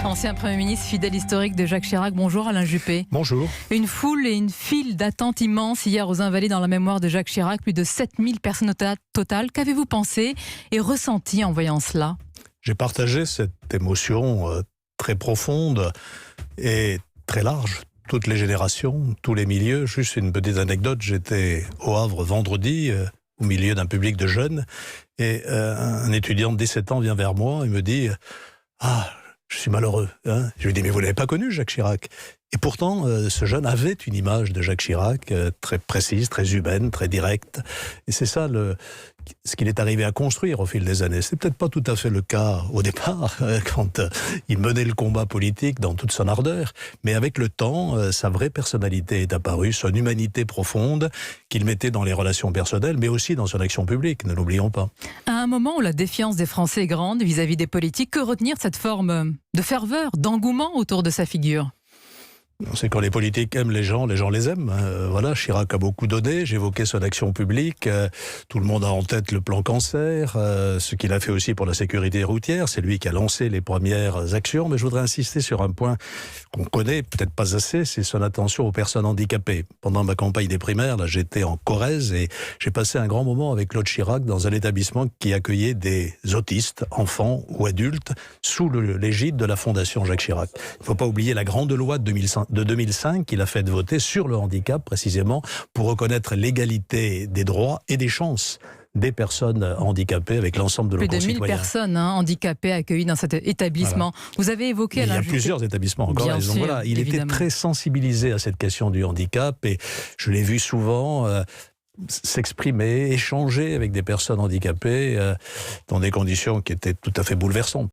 Ancien Premier ministre, fidèle historique de Jacques Chirac. Bonjour Alain Juppé. Bonjour. Une foule et une file d'attente immense hier aux Invalides dans la mémoire de Jacques Chirac. Plus de 7000 personnes au total. Qu'avez-vous pensé et ressenti en voyant cela? J'ai partagé cette émotion très profonde et très large. Toutes les générations, tous les milieux. Juste une petite anecdote, j'étais au Havre vendredi, au milieu d'un public de jeunes, et un étudiant de 17 ans vient vers moi et me dit « Ah, je suis malheureux. » Je lui dis « Mais vous n'avez pas connu Jacques Chirac ?» Et pourtant, ce jeune avait une image de Jacques Chirac très précise, très humaine, très directe. Et c'est ça ce qu'il est arrivé à construire au fil des années. C'est peut-être pas tout à fait le cas au départ, quand il menait le combat politique dans toute son ardeur. Mais avec le temps, sa vraie personnalité est apparue, son humanité profonde qu'il mettait dans les relations personnelles, mais aussi dans son action publique, ne l'oublions pas. À un moment où la défiance des Français est grande vis-à-vis des politiques, que retenir de cette forme de ferveur, d'engouement autour de sa figure ? C'est quand les politiques aiment les gens les aiment. Voilà, Chirac a beaucoup donné, j'évoquais son action publique, tout le monde a en tête le plan cancer, ce qu'il a fait aussi pour la sécurité routière, c'est lui qui a lancé les premières actions, mais je voudrais insister sur un point qu'on connaît peut-être pas assez, c'est son attention aux personnes handicapées. Pendant ma campagne des primaires, là, j'étais en Corrèze et j'ai passé un grand moment avec Claude Chirac dans un établissement qui accueillait des autistes, enfants ou adultes, sous l'égide de la Fondation Jacques Chirac. Il ne faut pas oublier la grande loi de 2005 qu'il a fait voter sur le handicap, précisément, pour reconnaître l'égalité des droits et des chances des personnes handicapées avec l'ensemble de nos concitoyens. Plus de 1000 personnes handicapées accueillies dans cet établissement. Voilà. Vous avez évoqué... Il y a plusieurs établissements encore. Donc voilà, il était très sensibilisé à cette question du handicap et je l'ai vu souvent... s'exprimer, échanger avec des personnes handicapées dans des conditions qui étaient tout à fait bouleversantes.